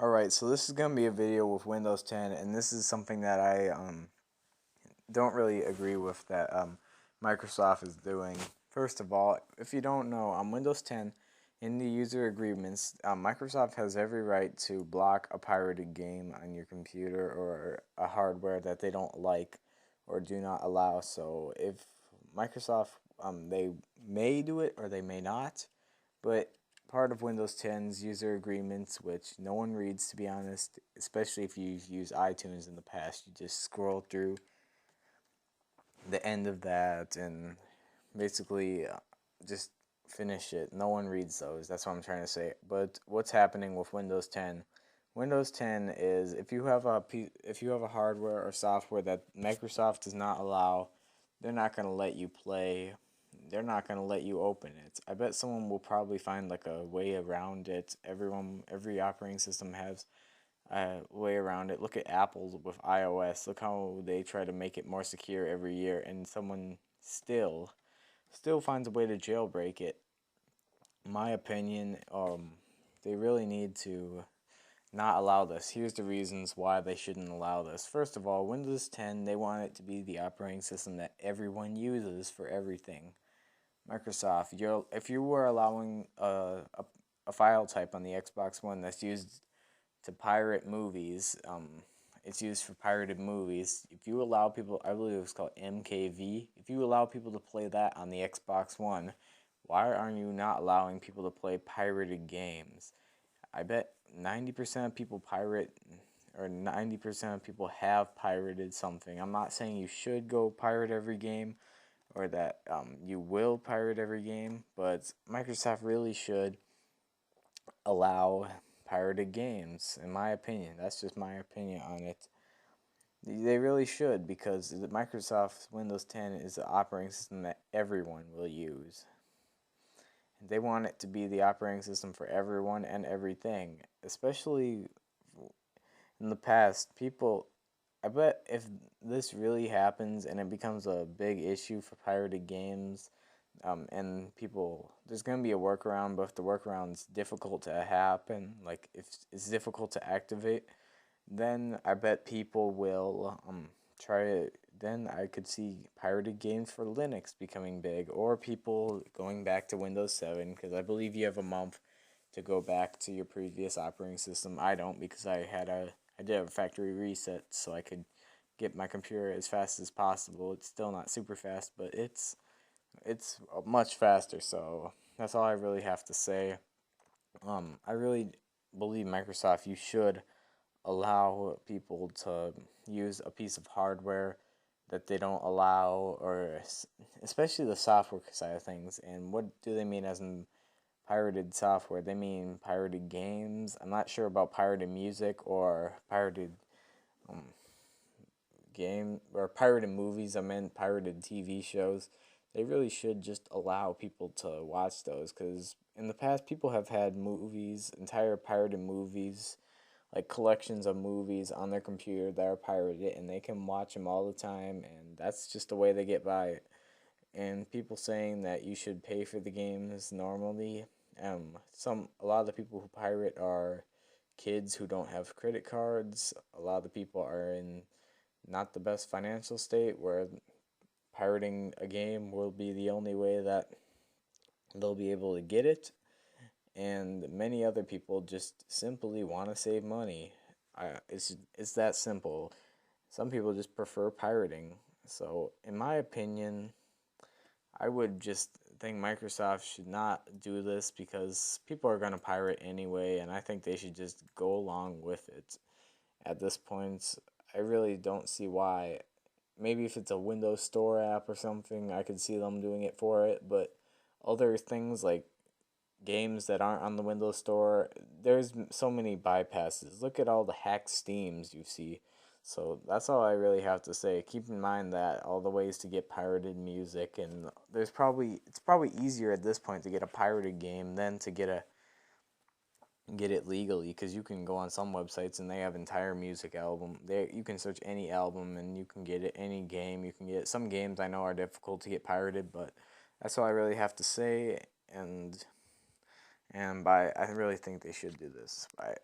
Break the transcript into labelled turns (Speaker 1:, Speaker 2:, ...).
Speaker 1: Alright, so this is going to be a video with Windows 10, and this is something that I don't really agree with that Microsoft is doing. First of all, if you don't know, on Windows 10, in the user agreements, Microsoft has every right to block a pirated game on your computer or a hardware that they don't like or do not allow. So if Microsoft, they may do it or they may not, but part of Windows 10's user agreements, which no one reads, to be honest, especially if you've used iTunes in the past. You just scroll through the end of that and basically just finish it. No one reads those. That's what I'm trying to say. But what's happening with Windows 10? Windows 10 is if you have a hardware or software that Microsoft does not allow, they're not going to let you play. They're not going to let you open it. I bet someone will probably find like a way around it. Every operating system has a way around it. Look at Apple with iOS. Look how they try to make it more secure every year, and someone still finds a way to jailbreak it. In my opinion, they really need to not allow this. Here's the reasons why they shouldn't allow this. First of all, Windows 10, they want it to be the operating system that everyone uses for everything. Microsoft, if you were allowing a file type on the Xbox One that's used to pirate movies, it's used for pirated movies. If you allow people, I believe it was called MKV, if you allow people to play that on the Xbox One, why are you not allowing people to play pirated games? I bet 90% of people pirate, or 90% of people have pirated something. I'm not saying you should go pirate every game, or that you will pirate every game, but Microsoft really should allow pirated games, in my opinion. That's just my opinion on it. They really should, because the Microsoft Windows 10 is the operating system that everyone will use. They want it to be the operating system for everyone and everything, especially in the past. I bet if this really happens and it becomes a big issue for pirated games, and there's going to be a workaround, but if the workaround's difficult to happen, like if it's difficult to activate, then I bet people will try it. Then I could see pirated games for Linux becoming big, or people going back to Windows 7, because I believe you have a month to go back to your previous operating system. I don't, because I did a factory reset so I could get my computer as fast as possible. It's still not super fast, but it's much faster. So that's all I really have to say. I really believe Microsoft, you should allow people to use a piece of hardware that they don't allow, or especially the software side of things. And what do they mean as in pirated software? They mean pirated games. I'm not sure about pirated music or pirated um, game or pirated movies. I meant pirated TV shows. They really should just allow people to watch those, because in the past people have had movies, entire pirated movies, like collections of movies on their computer that are pirated, and they can watch them all the time, and that's just the way they get by. And people saying that you should pay for the games normally. A lot of the people who pirate are kids who don't have credit cards. A lot of the people are in not the best financial state, where pirating a game will be the only way that they'll be able to get it. And many other people just simply want to save money. It's that simple. Some people just prefer pirating. So, in my opinion, I would just think Microsoft should not do this, because people are going to pirate anyway, and I think they should just go along with it. At this point, I really don't see why. Maybe if it's a Windows Store app or something, I could see them doing it for it, but other things like games that aren't on the Windows Store, there's so many bypasses. Look at all the hacked Steams you see. So that's all I really have to say. Keep in mind that all the ways to get pirated music, and it's probably easier at this point to get a pirated game than to get it legally, because you can go on some websites and they have entire music album. You can search any album and you can get it. Any game you can get. Some games I know are difficult to get pirated, but that's all I really have to say. And I really think they should do this. Bye.